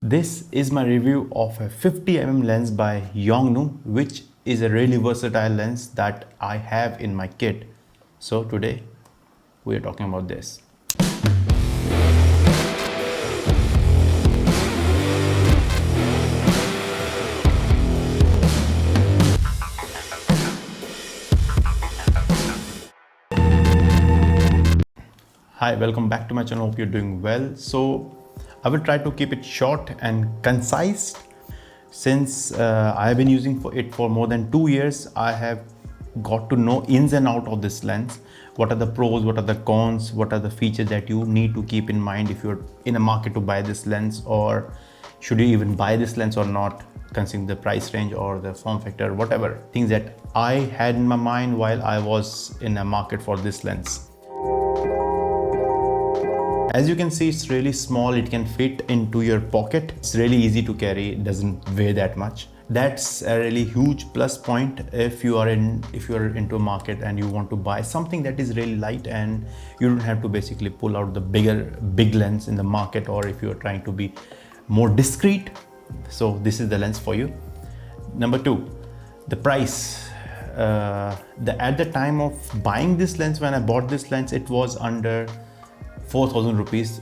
This is my review of a 50mm lens by Yongnuo, which is a really versatile lens that I have in my kit. So today we are talking about this. Hi, welcome back to my channel. Hope you're doing well. So I will try to keep it short and concise. Since I have been using it for more than 2 years, I have got to know ins and out of this lens. What are the pros, what are the cons, what are the features that you need to keep in mind if you're in a market to buy this lens, or should you even buy this lens or not, considering the price range or the form factor, whatever things that I had in my mind while I was in a market for this lens. As you can see, it's really small. It can fit into your pocket. It's really easy to carry. It doesn't weigh that much. That's a really huge plus point if you're into a market and you want to buy something that is really light and you don't have to basically pull out the big lens in the market, or if you're trying to be more discreet. So this is the lens for you. Number two, the price. At the time of buying this lens, when I bought this lens, it was under 4,000 rupees,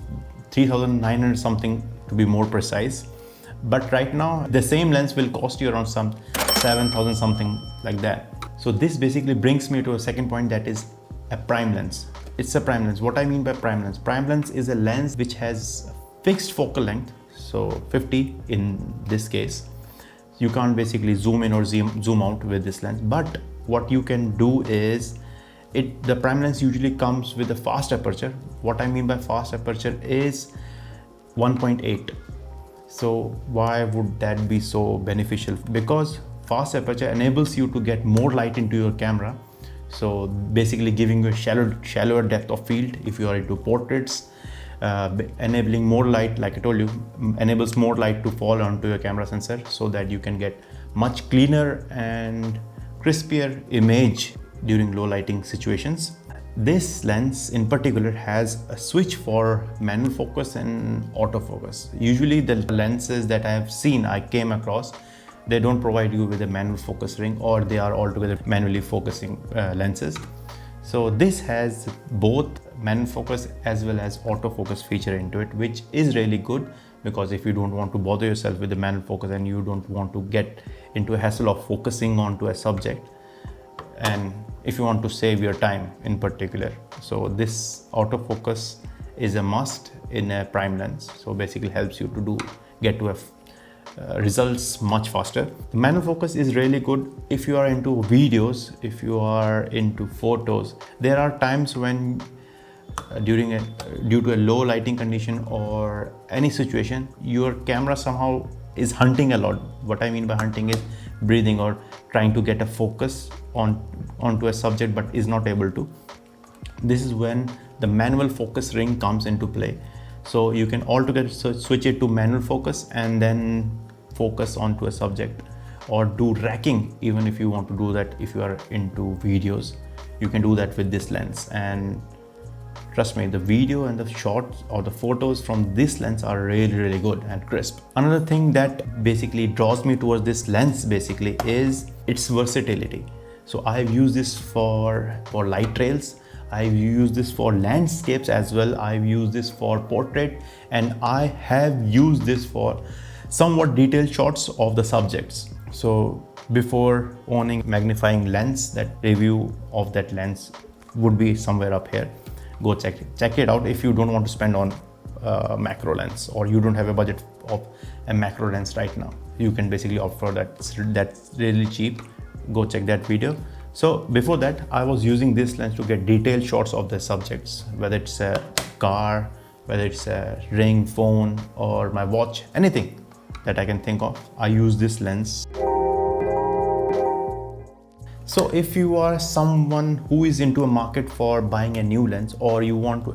3,900 something to be more precise. But right now the same lens will cost you around some 7,000 something like that. So this basically brings me to a second point, that is a prime lens. It's a prime lens. What I mean by prime lens? Prime lens is a lens which has fixed focal length, so 50 in this case. You can't basically zoom in or zoom out with this lens, but what you can do is the prime lens usually comes with a fast aperture. What I mean by fast aperture is 1.8. So why would that be so beneficial? Because fast aperture enables you to get more light into your camera, so basically giving you a shallower depth of field if you are into portraits. Enabling more light, like I told you, enables more light to fall onto your camera sensor, so that you can get much cleaner and crispier image during low lighting situations. This lens in particular has a switch for manual focus and autofocus. Usually the lenses that I came across, they don't provide you with a manual focus ring, or they are altogether manually focusing lenses. So this has both manual focus as well as autofocus feature into it, which is really good, because if you don't want to bother yourself with the manual focus and you don't want to get into a hassle of focusing onto a subject, and if you want to save your time in particular, so this autofocus is a must in a prime lens. So basically helps you to get to results much faster. The manual focus is really good if you are into videos, if you are into photos. There are times when due to a low lighting condition or any situation, your camera somehow is hunting a lot. What I mean by hunting is breathing or trying to get a focus onto a subject but is not able to. This is when the manual focus ring comes into play. So you can altogether switch it to manual focus and then focus onto a subject, or do racking. Even if you want to do that, if you are into videos, you can do that with this lens. And trust me, the video and the shots or the photos from this lens are really good and crisp. Another thing that basically draws me towards this lens basically is its versatility. So I've used this for light trails, I've used this for landscapes as well, I've used this for portrait, and I have used this for somewhat detailed shots of the subjects. So before owning magnifying lens, that review of that lens would be somewhere up here. Go check it out if you don't want to spend on macro lens, or you don't have a budget of a macro lens right now. You can basically opt for that. That's really cheap. Go check that video. So before that, I was using this lens to get detailed shots of the subjects, whether it's a car, whether it's a ring, phone, or my watch, anything that I can think of. I use this lens. So if you are someone who is into a market for buying a new lens, or you want to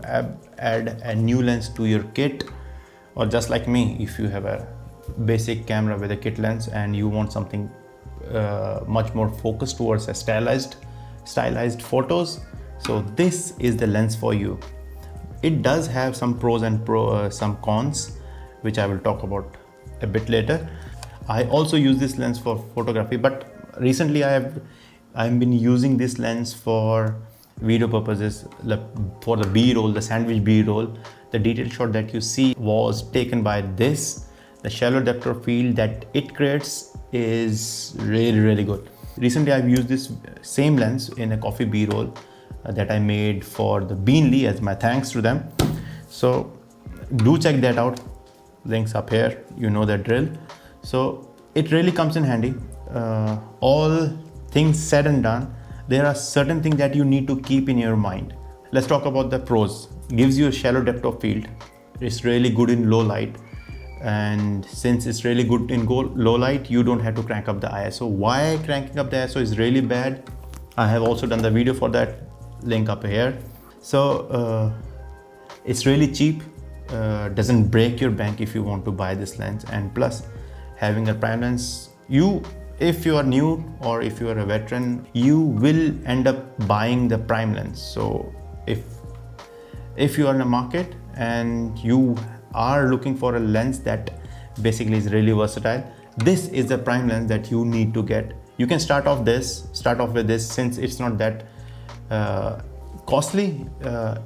add a new lens to your kit, or just like me, if you have a basic camera with a kit lens and you want something much more focused towards a stylized photos, so this is the lens for you. It does have some pros and some cons, which I will talk about a bit later. I also use this lens for photography, but recently I've been using this lens for video purposes, for the B-roll, the sandwich B-roll. The detailed shot that you see was taken by this. The shallow depth of field that it creates is really good. Recently I've used this same lens in a coffee B-roll that I made for the Beanly as my thanks to them. So do check that out. Links up here, you know the drill. So it really comes in handy. All things said and done, there are certain things that you need to keep in your mind. Let's talk about the pros. Gives you a shallow depth of field. It's really good in low light. And since it's really good in low light, you don't have to crank up the ISO. Why cranking up the ISO is really bad? I have also done the video for that, link up here. So it's really cheap. Doesn't break your bank if you want to buy this lens, and plus having a prime lens, if you are new or if you are a veteran, you will end up buying the prime lens. So if you are in a market and you are looking for a lens that basically is really versatile, this is the prime lens that you need to get. You can start off with this since it's not that costly.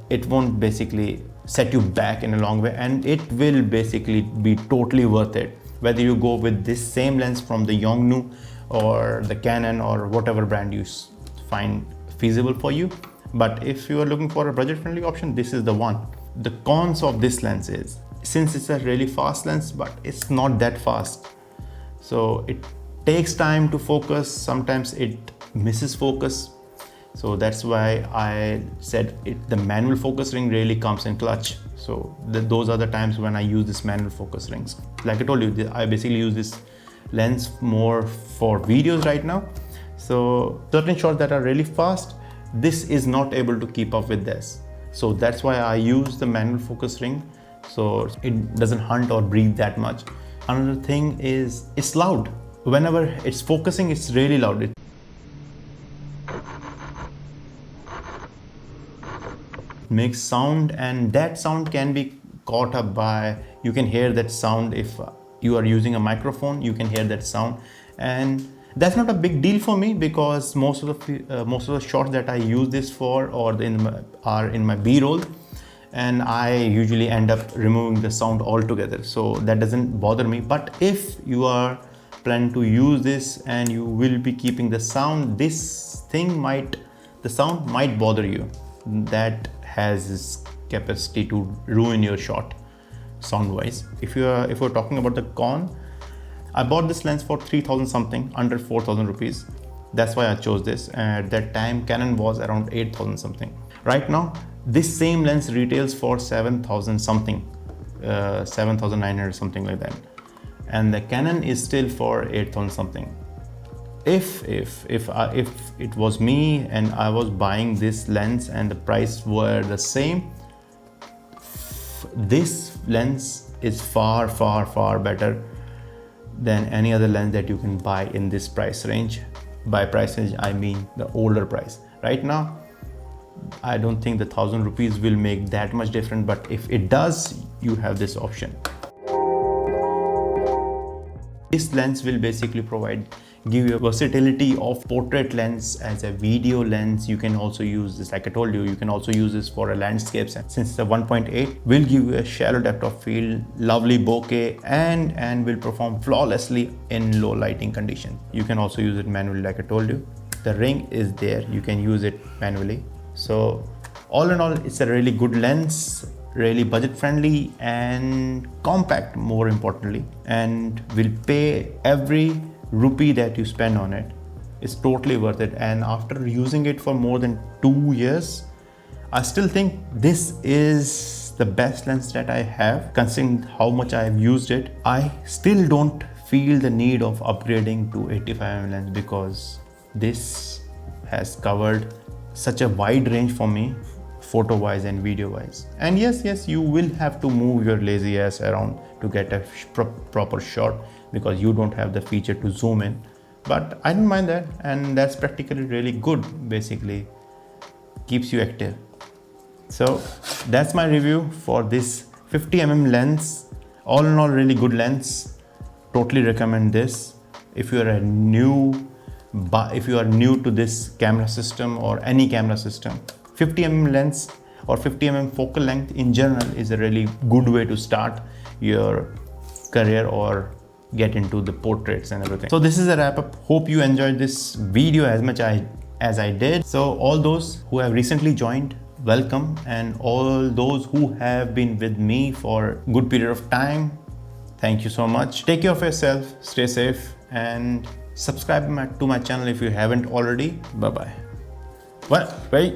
It won't basically set you back in a long way, and it will basically be totally worth it, whether you go with this same lens from the Yongnuo or the Canon or whatever brand you find feasible for you. But if you are looking for a budget-friendly option, this is the one. The cons of this lens is, since it's a really fast lens, but it's not that fast, so it takes time to focus. Sometimes it misses focus. So that's why I said the manual focus ring really comes in clutch. So those are the times when I use this manual focus rings. Like I told you, I basically use this lens more for videos right now. So certain shots that are really fast, this is not able to keep up with this. So that's why I use the manual focus ring, so it doesn't hunt or breathe that much. Another thing is it's loud. Whenever it's focusing, it's really loud. It makes sound, and that sound can be caught up by, you can hear that sound if you are using a microphone, you can hear that sound. And that's not a big deal for me because most of the shots that I use this for are in my B-roll, and I usually end up removing the sound altogether, so that doesn't bother me. But if you are planning to use this and you will be keeping the sound, the sound might bother you. That has this capacity to ruin your shot sound wise. If we're talking about the con, I bought this lens for 3,000 something, under 4,000 rupees. That's why I chose this. At that time, Canon was around 8,000 something. Right now, this same lens retails for 7,000 something, 7,900 something like that. And the Canon is still for 8,000 something. If it was me and I was buying this lens and the price were the same, this lens is far better than any other lens that you can buy in this price range. By price range, I mean the older price. Right now, I don't think the 1,000 rupees will make that much difference, but if it does, you have this option. This lens will basically give you a versatility of portrait lens as a video lens. You can also use this, like I told you, you can also use this for a landscapes. Since the 1.8 will give you a shallow depth of field, lovely bokeh, and will perform flawlessly in low lighting condition. You can also use it manually, like I told you. The ring is there, you can use it manually. So all in all, it's a really good lens, really budget friendly and compact, more importantly, and will pay every rupee that you spend on it. It's totally worth it. And after using it for more than 2 years, I still think this is the best lens that I have. Considering how much I have used it, I still don't feel the need of upgrading to 85mm lens, because this has covered such a wide range for me, photo wise and video wise. And yes, you will have to move your lazy ass around to get a proper shot, because you don't have the feature to zoom in. But I don't mind that, and that's practically really good. Basically keeps you active. So that's my review for this 50mm lens. All in all, really good lens. totally recommend this. If you are new to this camera system or any camera system, 50mm lens or 50mm focal length in general is a really good way to start your career or get into the portraits and everything. So this is a wrap up. Hope you enjoyed this video as much as I did. So all those who have recently joined, welcome, and all those who have been with me for a good period of time, thank you so much. Take care of yourself, stay safe, and subscribe to my channel if you haven't already. Bye bye. Well, wait.